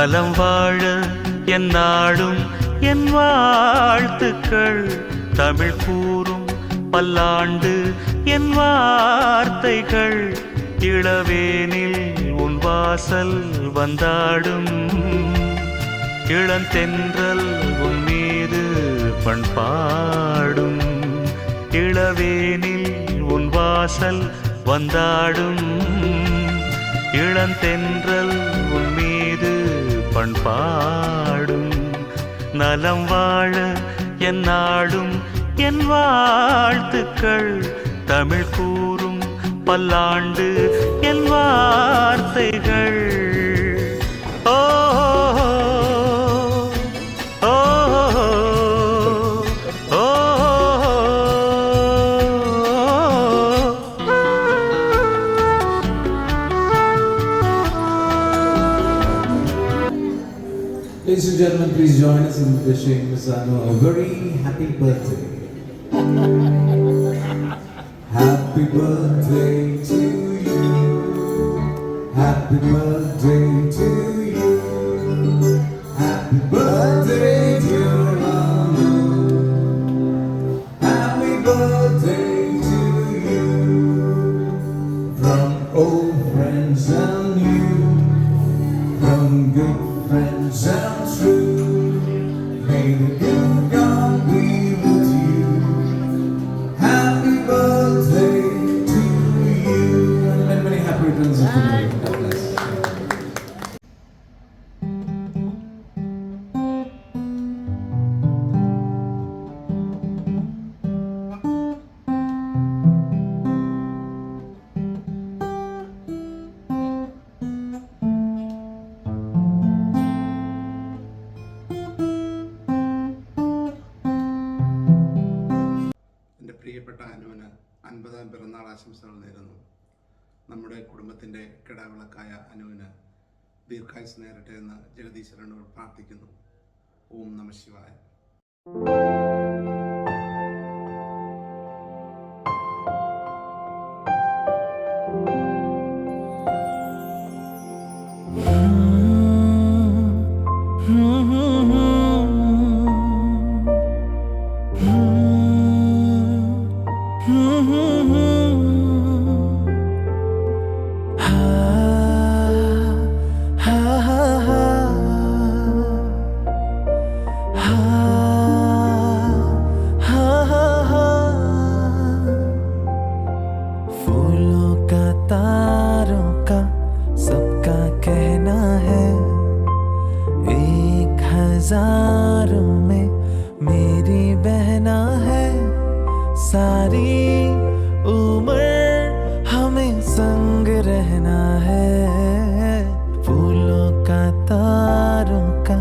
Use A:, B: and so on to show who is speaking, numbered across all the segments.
A: நலம் வாழ என் நாடும் என் வாழ்த்துக்கள். தமிழ் கூறும் பல்லாண்டு என் வார்த்தைகள். இளவேனில் உன் வாசல் வந்தாடும். இளந்தென்றல் உன் மீது பண்பாடும். இளவேனில் உன் வாசல் வந்தாடும். இளந்தென்றல் உன் மீது பண்பாடும். நலம் வாழ என் நாடும் என் வாழ்த்துக்கள். தமிழ் கூறும் பல்லாண்டு என் வார்த்தைகள். ஓ
B: Ladies and gentlemen, please join us in wishing Ms. Anu a very happy birthday. Happy birthday to you. Happy birthday to you. Happy birthday dear Anu. Happy birthday to you. From old friends and new. From good friends and true, may the good God be with you. Happy birthday to you, and many, many happy returns of the day. God bless.
C: പ്രിയപ്പെട്ട അനുവിന് 50ാം പിറന്നാൾ ആശംസകൾ നേരുന്നു. നമ്മുടെ കുടുംബത്തിൻ്റെ കിടാവിളക്കായ അനുവിന് ദീർഘായുസ് നേരട്ടെ എന്ന് ജഗദീശ്വരനോട് പ്രാർത്ഥിക്കുന്നു. ഓം നമഃ ശിവായ.
D: फूलों का तारों का सबका कहना है, 1000 में मेरी बहना है। सारी उम्र हमें संग रहना है। फूलों का तारों का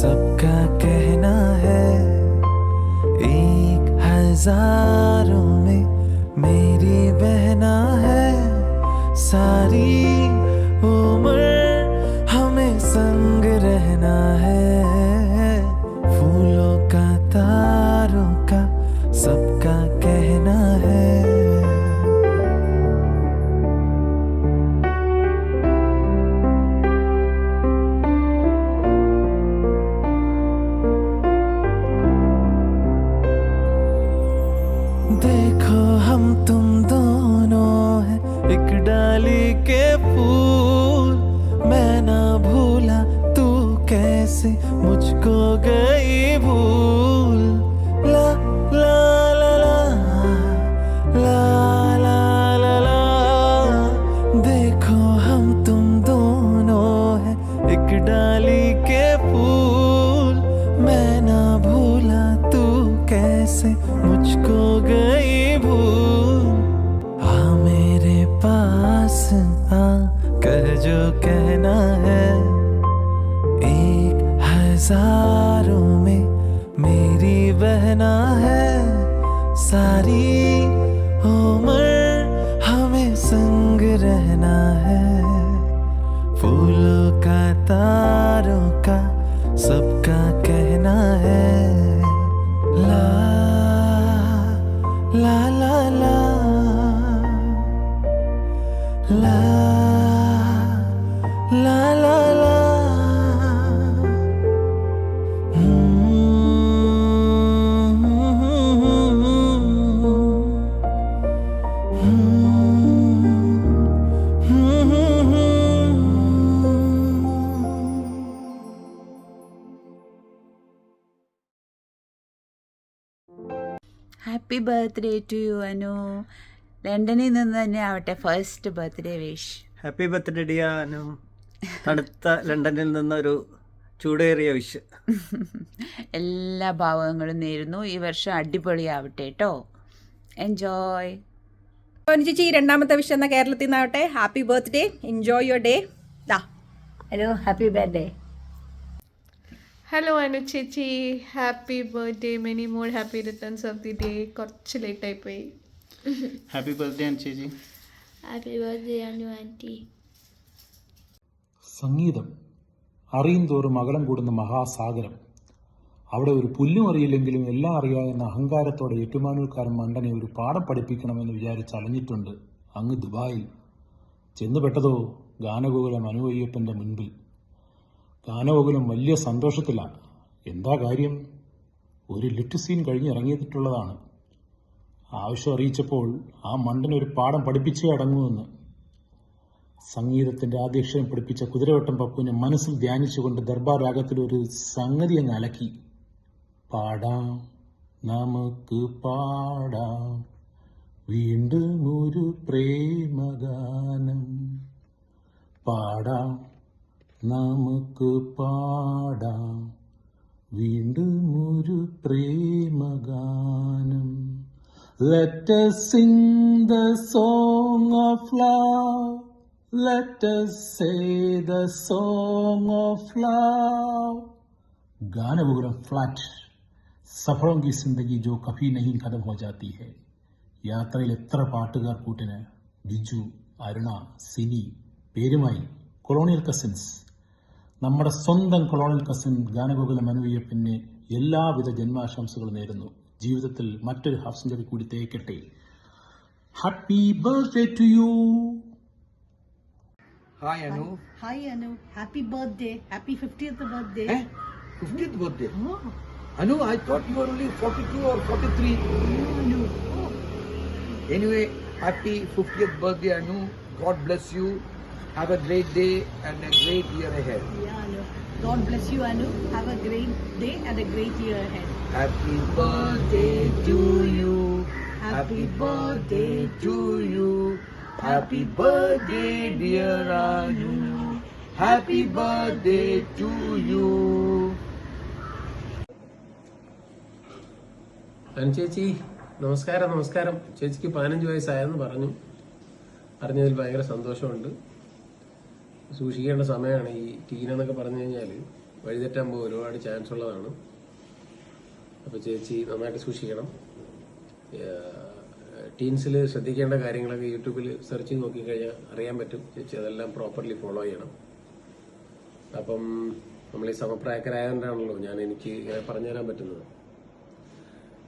D: सबका कहना है, 1000 में मेरी बहना है। सारी उम्र हमें संग रहना है। फूलों का तारों का सबका कहना है। देखो हम तुम दोनों हैं एक डाली के फूल। मैं ना भूला तू कैसे मुझको गई भूल। ला ला ला ला ला ला ला ला। देखो हम तुम दोनों हैं एक डाली के फूल। मैं ना भूला तू कैसे मुझको गई भूल। आ मेरे पास आ कह जो कहना है, 1000 में मेरी बहना है। सारी उम्र हमें संग रहना है। फूलों का तारों का सबका कहना है। ला ला ला ला ला ला ला ला
E: happy birthday to you Anu. ലണ്ടനിൽ നിന്ന് തന്നെ ആവട്ടെ first birthday wish.
F: Happy birthday dear Anu. തണുത്ത ലണ്ടനിൽ നിന്നൊരു ചൂടേറിയ വിഷ്.
E: എല്ലാ ഭാവങ്ങളും നേരുന്നു. ഈ വർഷം അടിപൊളിയാവട്ടെ കേട്ടോ. എൻജോയ്.
G: ചേച്ചി രണ്ടാമത്തെ വിഷയം എന്നാ കേരളത്തിൽ നിന്നാവട്ടെ. Happy birthday, enjoy your day.
H: Hello, happy birthday.
I: Hello Anu ചേച്ചി, happy birthday, many more happy returns of the day. കുറച്ച് ലേറ്റായി പോയി.
J: ഹാപ്പി ബർത്ത്ഡേ അനു ചേച്ചി.
H: Happy birthday Anu aunty.
B: സംഗീതം അറിയും തോറും അകലം കൂടുന്ന മഹാസാഗരം. അവിടെ ഒരു പുല്ലും അറിയില്ലെങ്കിലും എല്ലാം അറിയാവുന്ന അഹങ്കാരത്തോടെ ഏറ്റുമാനൂർക്കാരൻ മണ്ടനെ ഒരു പാഠം പഠിപ്പിക്കണമെന്ന് വിചാരിച്ച് അലഞ്ഞിട്ടുണ്ട് അങ്ങ് ദുബായിൽ. ചെന്നുപെട്ടതോ ഗാനഗോകുലം അനുവയ്യപ്പൻ്റെ മുൻപിൽ. ഗാനഗോകുലം വലിയ സന്തോഷത്തിലാണ്. എന്താ കാര്യം? ഒരു ലിറ്റ് സീൻ കഴിഞ്ഞിറങ്ങിയിട്ടുള്ളതാണ്. ആവശ്യം അറിയിച്ചപ്പോൾ ആ മണ്ടൻ ഒരു പാഠം പഠിപ്പിച്ചേ അടങ്ങുമെന്ന്. സംഗീതത്തിൻ്റെ ആദ്യക്ഷരം പഠിപ്പിച്ച കുതിരവട്ടം പപ്പുവിനെ മനസ്സിൽ ധ്യാനിച്ചുകൊണ്ട് ദർബാർ രാഗത്തിൽ ഒരു സംഗതി അങ്ങ് അലക്കി. പാടാം, നമുക്ക് പാടാം വീണ്ടും ഒരു പ്രേമഗാനം. പാടാം, നമുക്ക് പാടാം വീണ്ടും ഒരു പ്രേമഗാനം. Let us sing the song of love. Let us say the song of love. Ganagokulam flat. സഫറോं की जिंदगी जो कभी नहीं खत्म हो जाती है. യാത്രയിൽ എത്ര പാട്ടുകാർ കൂട്ടിന്. ബിജു, അരുണ, സിനി, പേരുമായി കൊളോണിയൽ കസിൻസ്. നമ്മുടെ സ്വന്തം കൊളോണിയൽ കസിൻ ഗാനഗോകുലം അനുവയ്യപ്പന് എല്ലാവിധ ജന്മാശംസകളും നേരുന്നു. ജീവിതത്തിൽ മറ്റൊരു ഹാഫ് സെഞ്ചുറി കൂടി തേക്കട്ടെ. Happy birthday to you.
K: Hi Anu.
L: Hi Anu. Happy birthday. Happy 50th birthday.
K: 50th birthday. Anu, I thought you were only 42 or 43.
L: No.
K: Anyway, happy 50th birthday Anu. God bless you. Have a great day and a great year ahead.
L: Yeah, Anu. God bless you Anu. Have a great day and a great year ahead.
K: Happy birthday to you. Happy birthday to you. Happy birthday dear Anu. Happy birthday to you.
M: Anu ചേച്ചി നമസ്കാരം. നമസ്കാരം. ചേച്ചിക്ക് 15 വയസ്സായെന്ന് അറിഞ്ഞതിൽ ഭയങ്കര സന്തോഷമുണ്ട്. സൂക്ഷിക്കേണ്ട സമയമാണ് ഈ ടീനെന്നൊക്കെ പറഞ്ഞു കഴിഞ്ഞാൽ വഴിതെറ്റാൻ പോകുമ്പോൾ ഒരുപാട് ചാൻസ് ഉള്ളതാണ്. അപ്പോൾ ചേച്ചി നന്നായിട്ട് സൂക്ഷിക്കണം. ടീൻസിൽ ശ്രദ്ധിക്കേണ്ട കാര്യങ്ങളൊക്കെ യൂട്യൂബിൽ സെർച്ച് ചെയ്ത് നോക്കിക്കഴിഞ്ഞാൽ അറിയാൻ പറ്റും. ചേച്ചി അതെല്ലാം പ്രോപ്പർലി ഫോളോ ചെയ്യണം. അപ്പം നമ്മൾ ഈ സമപ്രായക്കാരായതുകൊണ്ടാണല്ലോ എനിക്ക് ഇങ്ങനെ പറഞ്ഞുതരാൻ പറ്റുന്നത്.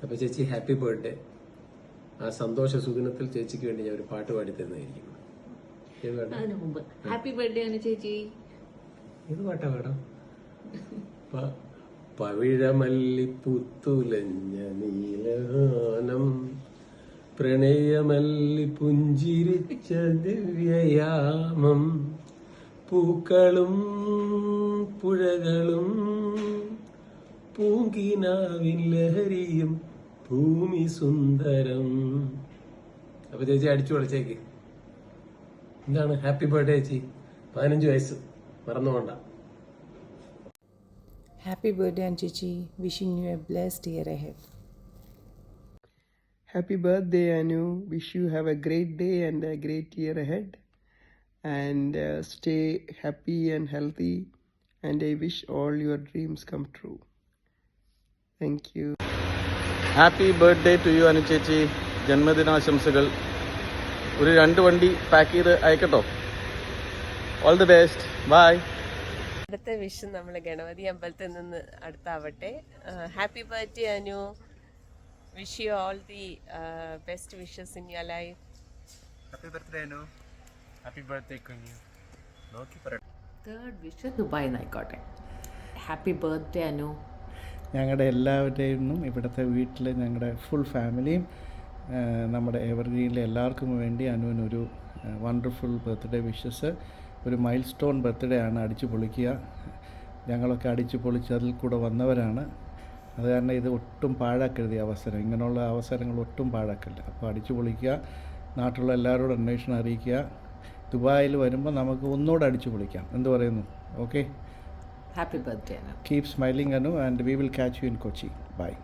M: അപ്പോൾ ചേച്ചി ഹാപ്പി ബർത്ത്ഡേ. ആ സന്തോഷ സുദിനത്തിൽ ചേച്ചിക്ക് വേണ്ടി ഞാൻ ഒരു പാട്ട് പാടി തരുന്നതായിരിക്കും.
H: അതിനു മുമ്പ് ഹാപ്പി ബർത്ത്ഡേ അനു ചേച്ചി.
M: ഇത് പാട്ടാ പാടാം. പവിഴമല്ലി പുത്തുലഞ്ഞ നീലഗാനം പ്രണയമല്ലി പുഞ്ചിരിച്ച ദിവ്യയാമം പൂക്കളും പുഴകളും പൂങ്കിനാവിൻ ലഹരിയും ഭൂമി സുന്ദരം. അപ്പൊ ചേച്ചി അടിച്ചു പൊളിച്ചേക്ക്. എന്താണ് ഹാപ്പി ബർത്ത്ഡേ ചേച്ചി. 15 വയസ്സ് മറന്നുകൊണ്ട.
N: Happy birthday Aunt Chichi. Wishing you a blessed year ahead.
O: Happy birthday Anu. Wish you have a great day and a great year ahead. And stay happy and healthy. And I wish all your dreams come true. Thank you.
J: Happy birthday to you Anu ചേച്ചി. ജന്മദിനാശംസകൾ. ഒരു 2 വണ്ടി pack ചെയ്ത് അയക്കട്ടോ. All the best. Bye.
P: അടുത്ത wish നമ്മൾ ഗണപതി അമ്പലത്തിൽ നിന്ന് അടുത്താവട്ടെ. Happy birthday Anu. Wish you all the best wishes in your life.
F: Happy birthday Anu. Happy birthday കുഞ്ഞു. നോക്കി പറയട്ടെ.
Q: തേർഡ് വിഷ് ദുബായിൽ നിന്നായിക്കോട്ടെ. Happy birthday Anu.
R: ഞങ്ങളുടെ എല്ലാവരുടെയും ഇവിടുത്തെ വീട്ടിൽ ഞങ്ങളുടെ ഫുൾ ഫാമിലിയും നമ്മുടെ എവർഗ്രീനിലെ എല്ലാവർക്കും വേണ്ടി അനുവിനൊരു വണ്ടർഫുൾ ബർത്ത്ഡേ വിഷസ്. ഒരു മൈൽ സ്റ്റോൺ ബർത്ത്ഡേ ആണ്. അടിച്ചു പൊളിക്കുക. ഞങ്ങളൊക്കെ അടിച്ചു പൊളിച്ച് അതിൽ കൂടെ വന്നവരാണ്. അത് കാരണം ഇത് ഒട്ടും പാഴാക്കരുത് ഈ അവസരം. ഇങ്ങനെയുള്ള അവസരങ്ങൾ ഒട്ടും പാഴാക്കരുത്. അപ്പോൾ അടിച്ചു പൊളിക്കുക, നാട്ടിലുള്ള എല്ലാവരോടും അന്വേഷണം അറിയിക്കുക. ദുബായിൽ വരുമ്പോൾ നമുക്ക് ഒന്നുകൂടെ അടിച്ചു പൊളിക്കാം. എന്ത് പറയുന്നു? Okay,
Q: Happy birthday, Anu.
R: Keep smiling Anu, and we will catch you in Kochi. Bye.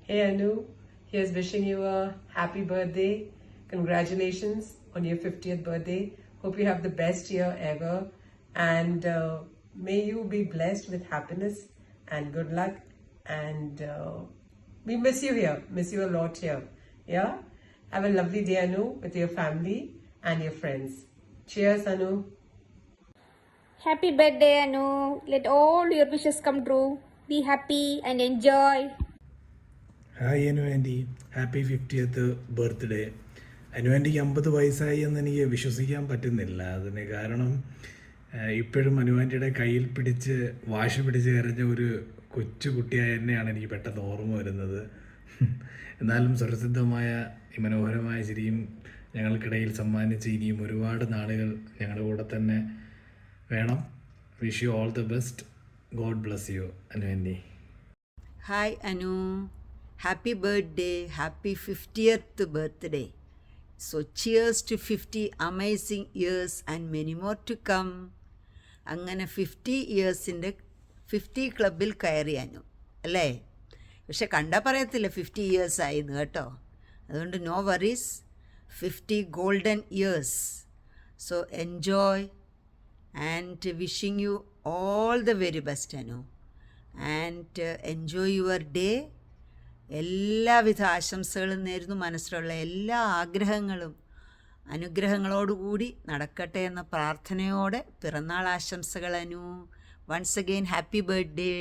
S: Hey Anu, here's wishing you a happy birthday. Congratulations on your 50th birthday. Hope you have the best year ever, and may you be blessed with happiness and good luck, and we miss you here, miss you a lot here. Yeah, have a lovely day Anu with your family and your friends. Cheers Anu.
T: Happy birthday Anu, let all your wishes come true. Be happy and enjoy.
U: Hi Anu aunty, happy 50th birthday. Anu ആൻറ്റിക്ക് 50 വയസ്സായി എന്ന് എനിക്ക് വിശ്വസിക്കാൻ പറ്റുന്നില്ല. അതിന് കാരണം ഇപ്പോഴും അനു ആൻറ്റിയുടെ കയ്യിൽ പിടിച്ച് വാശി പിടിച്ച് കരഞ്ഞ ഒരു കൊച്ചു കുട്ടിയായ എന്നെയാണ് എനിക്ക് പെട്ടെന്ന് ഓർമ്മ വരുന്നത്. എന്നാലും സുരസിദ്ധമായ ഈ മനോഹരമായ ചിരിയും ഞങ്ങൾക്കിടയിൽ സമ്മാനിച്ച് ഇനിയും ഒരുപാട് നാളുകൾ ഞങ്ങളുടെ കൂടെ തന്നെ വേണം. Wish you all the best. God bless you Anu aunty.
V: Hi Anu, happy birthday, happy 50th birthday. So cheers to 50 amazing years and many more to come. അങ്ങനെ 50 ഇയേഴ്സിൻ്റെ 50 ക്ലബിൽ കയറിയാനു അല്ലേ? പക്ഷെ കണ്ടാൽ പറയത്തില്ല 50 ഇയേഴ്സ് ആയിന്ന് കേട്ടോ. അതുകൊണ്ട് no worries, 50 golden years. So enjoy and wishing you all the very best Anu, and enjoy your day. എല്ലാവിധ ആശംസകളും നേരുന്നു. മനസ്സിലുള്ള എല്ലാ ആഗ്രഹങ്ങളും അനുഗ്രഹങ്ങളോടുകൂടി നടക്കട്ടെ എന്ന പ്രാർത്ഥനയോടെ പിറന്നാൾ ആശംസകൾ Anu. Once again happy birthday.